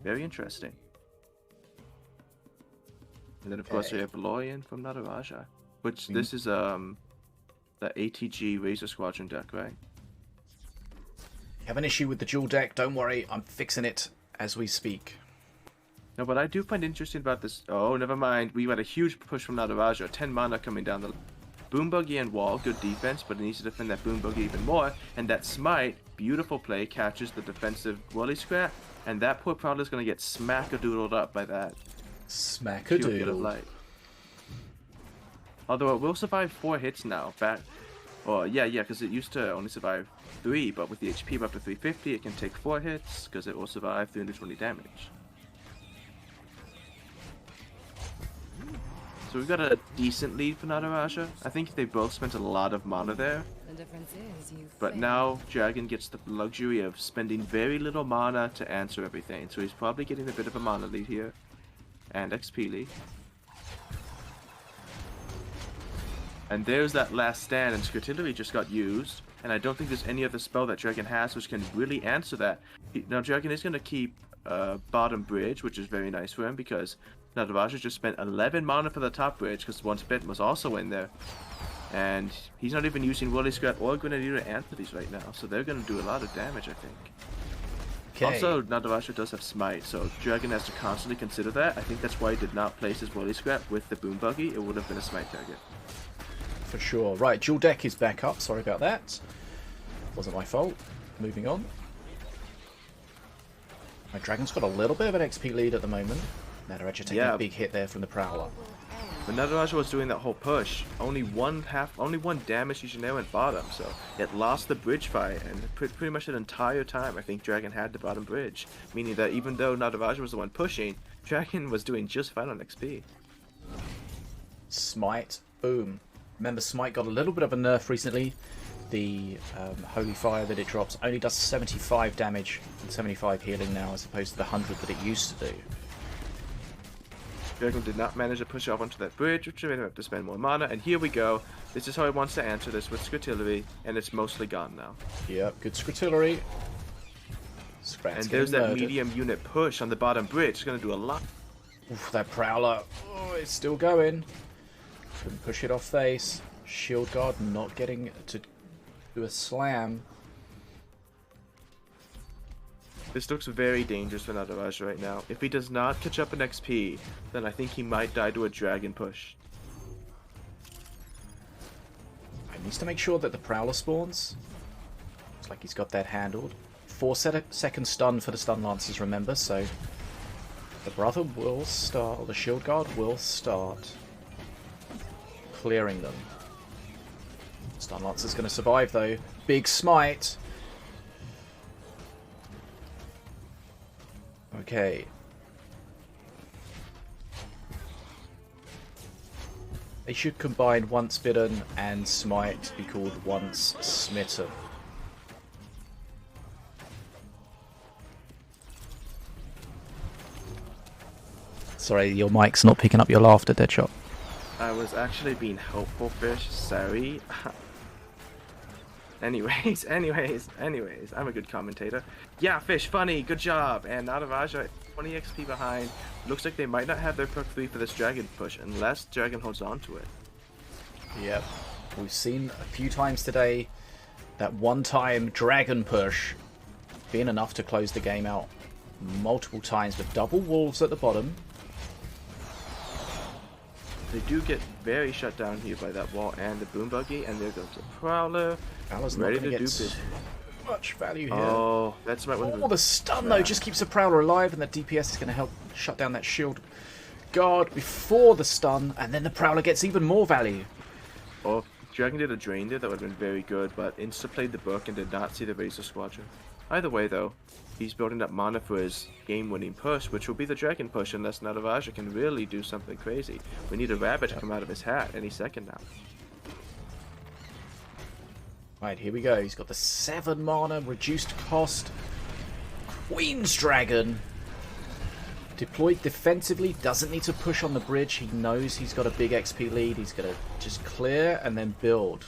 Very interesting. And then of course we have Loyan from Nataraja, which this is the ATG Razor Squadron deck, right? You have an issue with the dual deck, don't worry, I'm fixing it as we speak. No, but I do find interesting about this. Oh, never mind. We got a huge push from Nataraja. 10 mana coming down the Boom Buggy and Wall, good defense, but it needs to defend that Boom Buggy even more. And that Smite, beautiful play, catches the defensive Woolly Scrap. And that poor Prowler is going to get smack-a-doodled up by that. Smack-a-doodled. Although it will survive 4 hits now. Yeah, because it used to only survive 3, but with the HP up to 350, it can take 4 hits, because it will survive 320 damage. So we've got a decent lead for Nataraja. I think they both spent a lot of mana there. The difference is But now dragoN gets the luxury of spending very little mana to answer everything. So he's probably getting a bit of a mana lead here. And XP lead. And there's that last stand, and Scartillery just got used. And I don't think there's any other spell that dragoN has which can really answer that. Now dragoN is going to keep bottom bridge, which is very nice for him because Nataraja just spent 11 mana for the top bridge because Once Bitten was also in there. And he's not even using Woolly Scrap or Grenadier to answer these right now. So they're going to do a lot of damage, I think. Okay. Also, Nataraja does have Smite, so dragoN has to constantly consider that. I think that's why he did not place his Woolly Scrap with the Boom Buggy. It would have been a Smite target. For sure. Right, dual deck is back up. Sorry about that. Wasn't my fault. Moving on. My dragon's got a little bit of an XP lead at the moment. Nataraja taking a big hit there from the Prowler. When Nataraja was doing that whole push, only one damage Legionnaire went bottom, so it lost the bridge fight, and pretty much the entire time I think dragoN had the bottom bridge, meaning that even though Nataraja was the one pushing, dragoN was doing just fine on XP. Smite, boom. Remember, Smite got a little bit of a nerf recently. The Holy Fire that it drops only does 75 damage and 75 healing now, as opposed to the 100 that it used to do. dragoN did not manage to push off onto that bridge, which made him have to spend more mana, and here we go. This is how he wants to answer this with Scartillery, and it's mostly gone now. Yep, good Scartillery. And there's that medium unit push on the bottom bridge. It's going to do a lot. Oof, that Prowler. Oh, it's still going. Couldn't push it off face. Shield Guard not getting to do a slam. This looks very dangerous for Nataraja right now. If he does not catch up in XP, then I think he might die to a dragoN push. He needs to make sure that the Prowler spawns. Looks like he's got that handled. 4-second stun for the Stun Lancers, remember, so the brother will start, or the Shield Guard will start clearing them. Stun Lancer's going to survive though. Big Smite. Okay. They should combine Once Bitten and Smite to be called Once Smitten. Sorry, your mic's not picking up your laughter, Deadshot. I was actually being helpful, Fish. Sorry. Anyways, I'm a good commentator. Yeah, Fish, funny, good job. And Nataraja, 20 XP behind. Looks like they might not have their perk 3 for this dragoN push, unless dragoN holds on to it. Yep. We've seen a few times today that one-time dragoN push being enough to close the game out multiple times with double wolves at the bottom. They do get very shut down here by that wall and the Boom Buggy, and there goes the Prowler. Prowler's ready to get too much value here. Oh, that's right. Oh, the stun though just keeps the Prowler alive, and that DPS is going to help shut down that Shield Guard before the stun, and then the Prowler gets even more value. Oh, dragoN did a drain there, that would have been very good, but insta-played the book and did not see the Razor Squadron. Either way though, he's building up mana for his game-winning push, which will be the dragoN push unless Nataraja can really do something crazy. We need a rabbit to come out of his hat any second now. Right, here we go. He's got the 7 mana, reduced cost. Queen's Dragon. Deployed defensively, doesn't need to push on the bridge. He knows he's got a big XP lead. He's going to just clear and then build.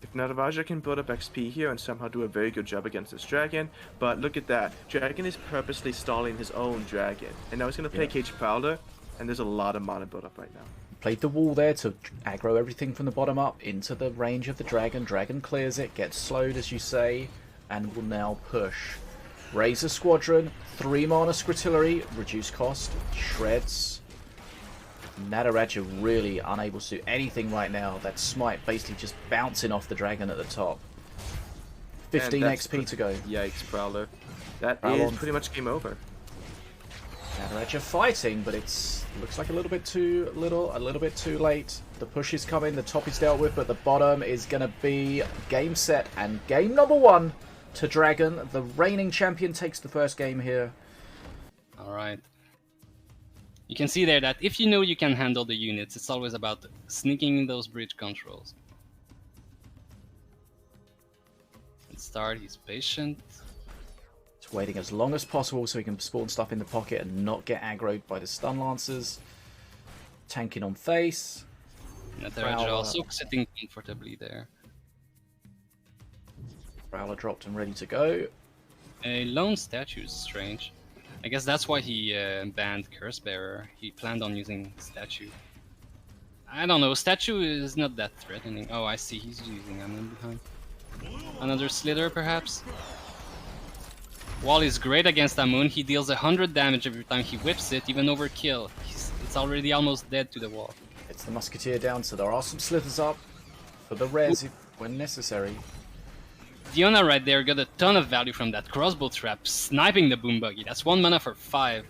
If Nataraja can build up XP here and somehow do a very good job against this dragon, but look at that. Dragon is purposely stalling his own dragon. And now he's going to play Cage Prowler, and there's a lot of mana build up right now. Played the wall there to aggro everything from the bottom up into the range of the dragon. Dragon clears it, gets slowed as you say, and will now push. Razor Squadron, 3 mana Skritillery, reduce cost, shreds. Nataraja really unable to do anything right now. That smite basically just bouncing off the dragon at the top. 15 XP to go. Yikes, Prowler. That Prowler is pretty much game over. Nataraja fighting, but it's looks like a little bit too little, a little bit too late. The push is coming, the top is dealt with, but the bottom is going to be game set and game number 1 to Dragon. The reigning champion takes the first game here. Alright. You can see there that if you know you can handle the units, it's always about sneaking in those bridge controls. Let's start, he's patient. He's waiting as long as possible so he can spawn stuff in the pocket and not get aggroed by the stun lancers. Tanking on face. Nataraja also sitting comfortably there. Prowler dropped and ready to go. A lone statue is strange. I guess that's why he banned Curse Bearer. He planned on using statue. I don't know, statue is not that threatening. Oh, I see, he's using Amun behind. Another Slither, perhaps? Wall is great against Amun. He deals 100 damage every time he whips it, even overkill. It's already almost dead to the wall. It's the Musketeer down, so there are some slithers up for the res when necessary. Diona right there got a ton of value from that crossbow trap, sniping the boom buggy. That's 1 mana for 5.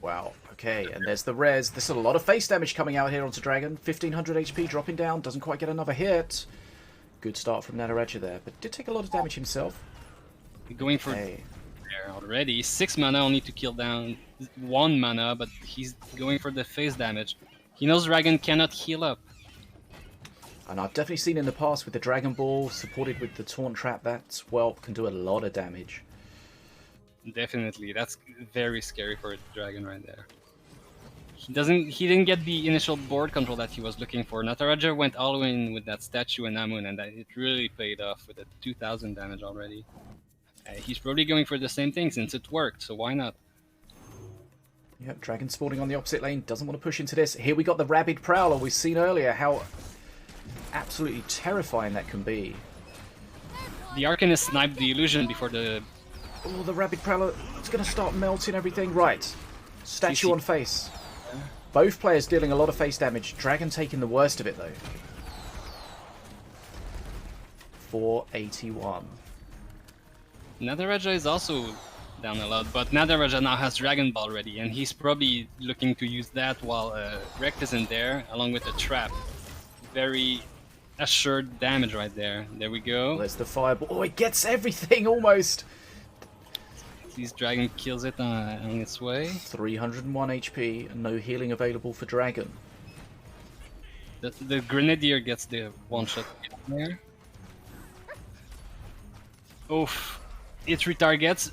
Wow, okay, and there's the res. There's a lot of face damage coming out here onto Dragon. 1500 HP dropping down, doesn't quite get another hit. Good start from Nataraja there, but did take a lot of damage himself. Going for there already. 6 mana only to kill down 1 mana, but he's going for the face damage. He knows Dragon cannot heal up. And I've definitely seen in the past with the Dragon Ball, supported with the Taunt Trap, that, well, can do a lot of damage. Definitely, that's very scary for a dragon right there. He didn't get the initial board control that he was looking for. Nataraja went all in with that statue and Amun, and it really paid off with a 2000 damage already. He's probably going for the same thing since it worked, so why not? Yep, Dragon spawning on the opposite lane, doesn't want to push into this. Here we got the Rabid Prowler. We've seen earlier how absolutely terrifying that can be. The Arcanist sniped the illusion before the... Oh, the Rabid Prowler, it's going to start melting everything. Right, statue on face. Both players dealing a lot of face damage. Dragon taking the worst of it, though. 481. Nataraja is also down a lot, but Nataraja now has Dragon Ball ready, and he's probably looking to use that while Rekt isn't there, along with the trap. Very assured damage right there. There we go. There's the fireball. Oh, it gets everything almost. This dragon kills it on its way. 301 HP, no healing available for Dragon. The Grenadier gets the one-shot there. Oof. It retargets.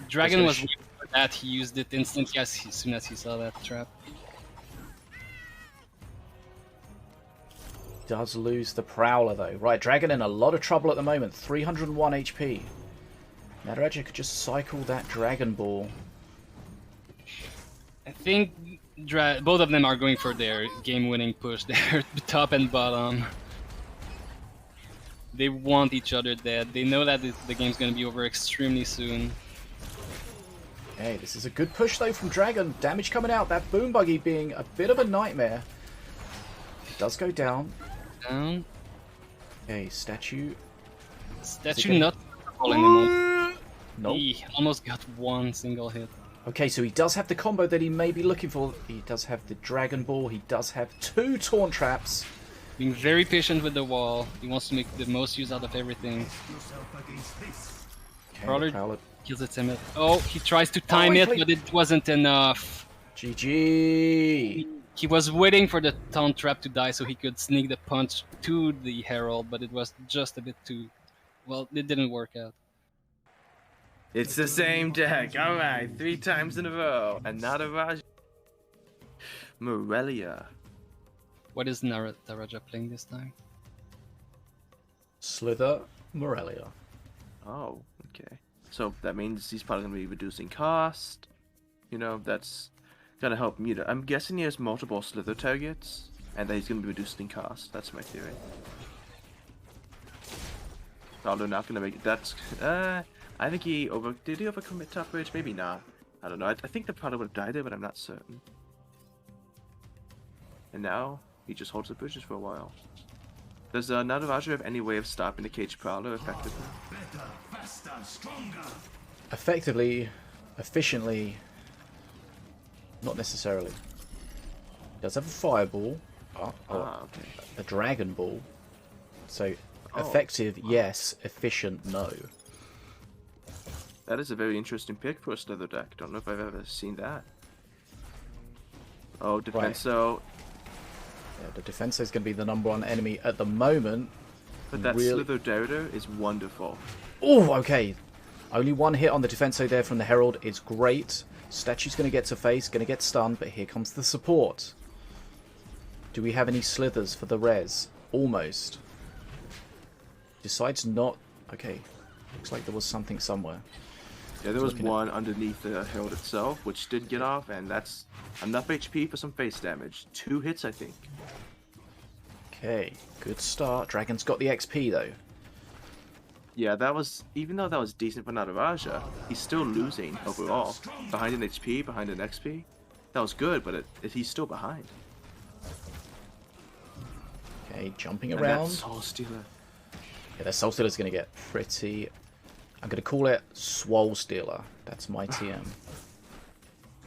Dragon was waiting for that. He used it instantly as soon as he saw that trap. Does lose the Prowler though. Right, Dragon in a lot of trouble at the moment. 301 HP. Nataraja could just cycle that Dragon Ball. I think both of them are going for their game-winning push. They're top and bottom. They want each other dead. They know that the game's going to be over extremely soon. Hey, this is a good push though from Dragon. Damage coming out. That boom buggy being a bit of a nightmare. It does go down. Down. Okay, statue. Statue not anymore. Nope. He almost got one single hit. Okay, so he does have the combo that he may be looking for. He does have the Dragon Ball. He does have 2 Taunt Traps. Being very patient with the wall. He wants to make the most use out of everything. Okay, Prowler kills its image. Oh, he tries to time it, but it wasn't enough. GG. He was waiting for the taunt trap to die so he could sneak the punch to the Herald, but it was just a bit too... Well, it didn't work out. It's the same deck. Alright, 3 times in a row. And Nataraja. Morelia. What is Nataraja playing this time? Slither Morelia. Oh, okay. So that means he's probably going to be reducing cost. You know, that's going to help mute it. I'm guessing he has multiple Slither targets, and that he's going to be reducing cost. That's my theory. Although not going to make it. That's, I think did he overcommit top bridge? Maybe not. I don't know. I think the probably would have died there, but I'm not certain. And now, he just holds the bridges for a while. Does Nataraja have any way of stopping the Cage Prowler effectively? Better, faster, stronger. Effectively, efficiently, not necessarily. He does have a fireball, Okay. a dragon ball. So, Oh. effective, yes. Efficient, no. That is a very interesting pick for a Slither deck. Don't know if I've ever seen that. Oh, Defenso. Yeah, the Defenso is going to be the #1 enemy at the moment. But that Really- Slither Dodo is wonderful. Oh, okay. Only one hit on the Defenso there from the Herald is great. Statue's going to get to face, going to get stunned, but here comes the support. Do we have any Slithers for the res? Almost. Decides not... Okay. Looks like there was something somewhere. Yeah, there was Looking at- one underneath the Herald itself, which did get off, and that's enough HP for some face damage. 2 hits, I think. Okay, good start. Dragon's got the XP though. Yeah, that was, even though that was decent for Nataraja, he's still losing overall. Behind an HP, behind an XP. That was good, but he's still behind. Okay, jumping And around. that Soul Stealer. Yeah, that Soul Stealer's going to get pretty... I'm going to call it Swole Stealer. That's my TM.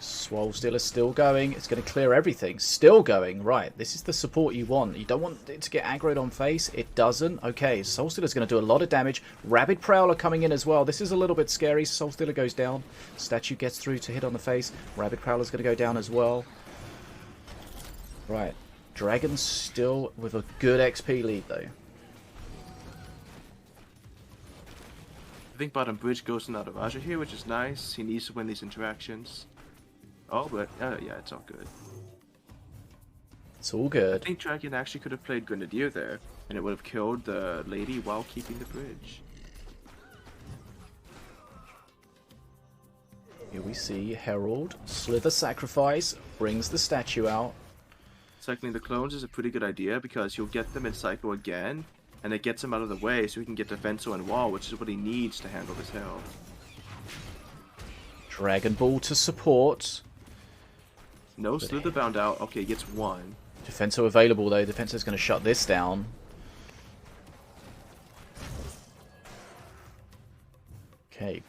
Swole Stealer's still going. It's going to clear everything. Still going. Right, this is the support you want. You don't want it to get aggroed on face. It doesn't. Okay, Soul Stealer's going to do a lot of damage. Rabid Prowler coming in as well. This is a little bit scary. Soul Stealer goes down. Statue gets through to hit on the face. Rabid Prowler's going to go down as well. Right. Dragon's still with a good XP lead though. I think bottom bridge goes to Nataraja here, which is nice. He needs to win these interactions. Oh, but yeah, it's all good. It's all I good. think Dragon actually could have played Grenadier there, and it would have killed the lady while keeping the bridge. Here we see Herald. Slither Sacrifice brings the statue out. Cycling the clones is a pretty good idea because you'll get them in cycle again, and it gets him out of the way so he can get Defenso and Wall, which is what he needs to handle this hill. Dragon Ball to support. No Slither bound out. Okay, he gets 1. Defenso available though. Defenso's going to shut this down. Okay.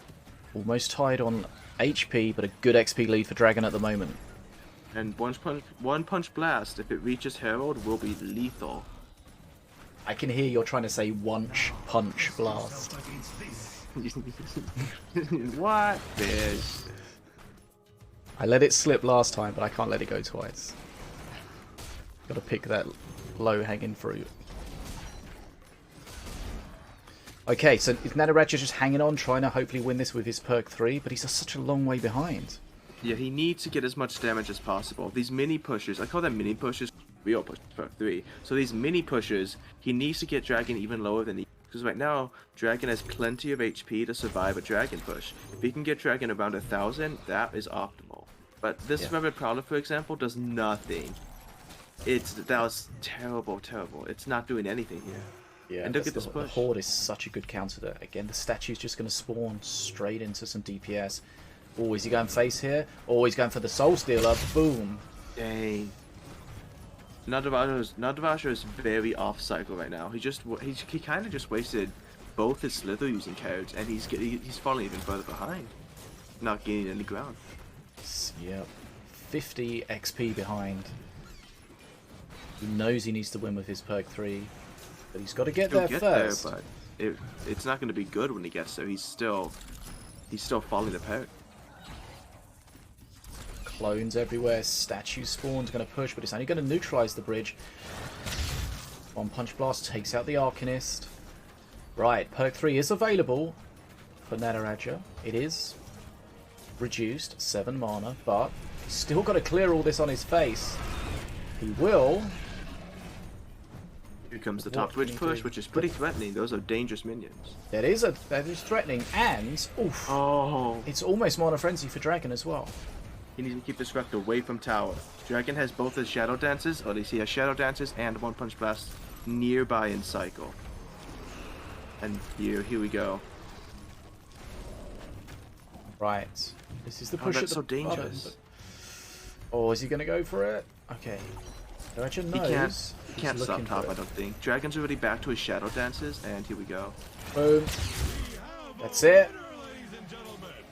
Almost tied on HP, but a good XP lead for Dragon at the moment. And one punch blast, if it reaches Herald, will be lethal. I can hear you're trying to say punch blast. What? Fish. I let it slip last time, but I can't let it go twice. Got to pick that low-hanging fruit. Okay, so is Nataraja just hanging on, trying to hopefully win this with his perk 3, but he's such a long way behind. Yeah, he needs to get as much damage as possible. These mini pushes, I call them mini pushes, real push perk 3. So these mini pushes, he needs to get Dragon even lower than he... Because right now, Dragon has plenty of HP to survive a Dragon push. If he can get Dragon around 1,000, that is optimal. But this Rabid Prowler, for example, does nothing. That was terrible, terrible. It's not doing anything here. Yeah, And look at this the push. Horde is such a good counter there. Again, the statue's just going to spawn straight into some DPS. Oh, is he going face here? Oh, he's going for the Soul Stealer. Boom. Dang. Nataraja is very off cycle right now. He kind of just wasted both his Slither using cards, and he's falling even further behind, not gaining any ground. Yep. 50 XP behind. He knows he needs to win with his perk 3, but he's got to get there first. but it's not going to be good when he gets there. He's still following the perk. Clones everywhere. Statue spawn's going to push, but it's only going to neutralize the bridge. One Punch Blast takes out the Arcanist. Right, perk 3 is available for Nataraja. It is reduced, 7 mana, but still got to clear all this on his face. He will. Here comes the What top can switch he push, do? which is pretty threatening. Those are dangerous minions. That is threatening, and oof, Oh, it's almost Mana Frenzy for dragoN as well. he needs to keep Destruct away from tower. dragoN has both his Shadow Dances, or at least he has Shadow Dances and One Punch Blast nearby in cycle. And here we go. Right, this is the Oh, push that's at the so bottom, dangerous. but- Oh, is he going to go for it? Okay. Nataraja knows. He can't He's stop looking top, for I it. don't think. dragoN's already back to his Shadow Dances, and here we go. Boom. That's it.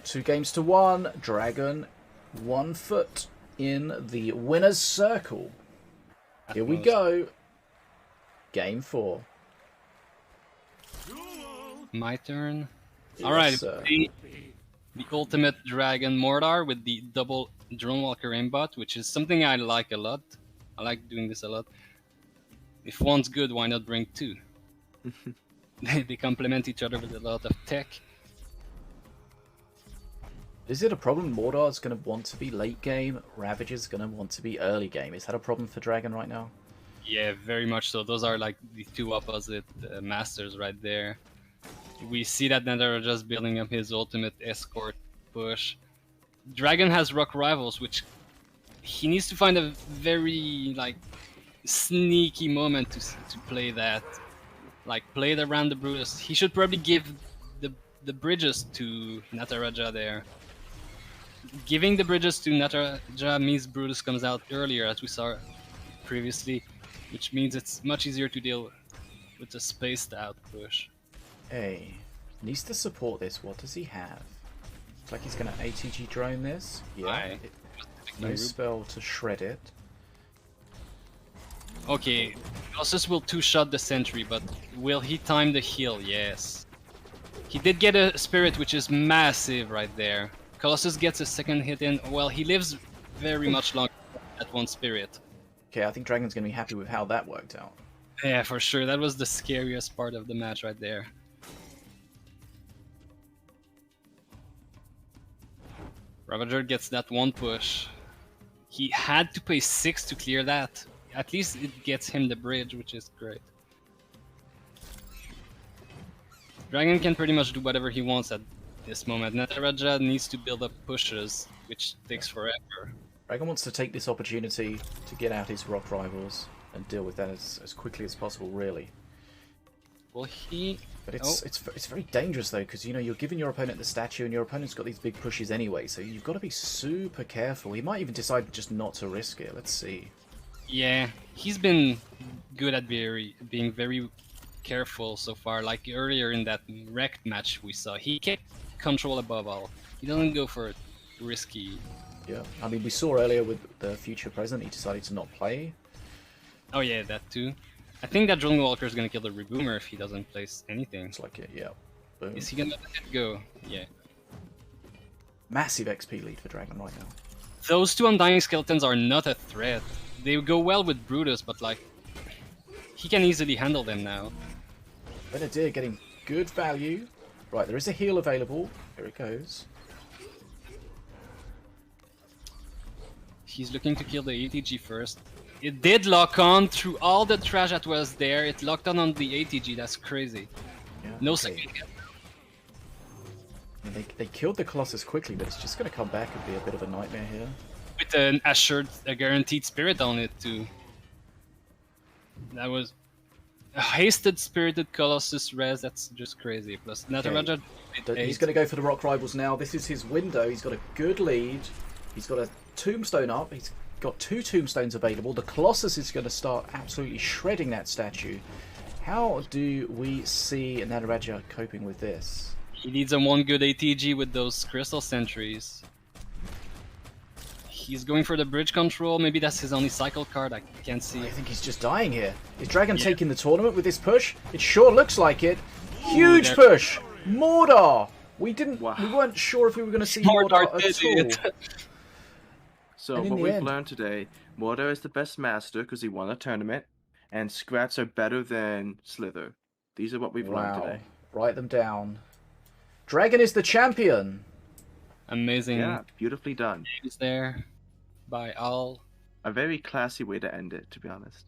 2 games to 1. dragoN, 1 foot in the winner's circle. Here we go. Game 4. My turn. Yes, Alright, sir. the ultimate dragoN Mordar with the double Drone Walker aimbot, which is something I like a lot. I like doing this a lot. If one's good, why not bring 2? They complement each other with a lot of tech. Is it a problem Mordar's going to want to be late game, Ravager's going to want to be early game? Is that a problem for dragoN right now? Yeah, very much so. Those are like the 2 opposite masters right there. We see that Nataraja just building up his ultimate escort push. dragoN has Rock Rivals, which he needs to find a very like sneaky moment to play that. Like play it around the Brutus. He should probably give the bridges to Nataraja there. Giving the bridges to Nataraja means Brutus comes out earlier, as we saw previously, which means it's much easier to deal with the spaced out push. Hey, needs to support this. What does he have? Looks like he's going to ATG drone this. Yeah. Aye. No spell to shred it. Okay, Colossus will 2-shot the sentry, but will he time the heal? Yes. He did get a spirit, which is massive right there. Colossus gets a second hit in. Well, he lives very much longer at 1 spirit. Okay, I think dragoN's going to be happy with how that worked out. Yeah, for sure. That was the scariest part of the match right there. Ravager gets that 1 push. He had to pay 6 to clear that. At least it gets him the bridge, which is great. dragoN can pretty much do whatever he wants at this moment. Nataraja needs to build up pushes, which takes forever. dragoN wants to take this opportunity to get out his Rock Rivals and deal with that as quickly as possible, really. Well, he... But it's very dangerous, though, because, you know, you're giving your opponent the statue, and your opponent's got these big pushes anyway, so you've got to be super careful. He might even decide just not to risk it. Let's see. Yeah, he's been good at being very careful so far. Like earlier in that wrecked match we saw, he kept control above all. He doesn't go for risky. Yeah, I mean, we saw earlier with the future present, he decided to not play. Oh yeah, that too. I think that Drone Walker is gonna kill the Reboomer if he doesn't place anything. It's like it, yeah. Boom. Is he gonna let it go? Yeah. Massive XP lead for dragoN right now. Those 2 Undying Skeletons are not a threat. They go well with Brutus, but like... he can easily handle them now. BadAsAFish getting good value. Right, there is a heal available. Here it goes. He's looking to kill the ATG first. It did lock on through all the trash that was there. It locked on the ATG. That's crazy. Yeah, No okay. second hit. I mean, they killed the Colossus quickly, but it's just going to come back and be a bit of a nightmare here. With a guaranteed spirit on it too. That was a hasted spirited Colossus res. That's just crazy. Plus Nataraja. He's going to go for the Rock Rivals now. This is his window. He's got a good lead. He's got a tombstone up. He's got 2 tombstones available. The Colossus is going to start absolutely shredding that statue. How do we see Nataraja coping with this? He needs a 1 good ATG with those crystal sentries. He's going for the bridge control. Maybe that's his only cycle card. I can't see. I think he's just dying here. Is dragoN taking the tournament with this push? It sure looks like it. Huge push! Mordar! We weren't sure if we were going to see Mordar at all. So And in what the we've end- learned today, Mordar is the best master because he won a tournament, and Scrats are better than Slither. These are what we've learned today. Write them down. dragoN is the champion. Amazing. Yeah, beautifully done. Games there by all. A very classy way to end it, to be honest.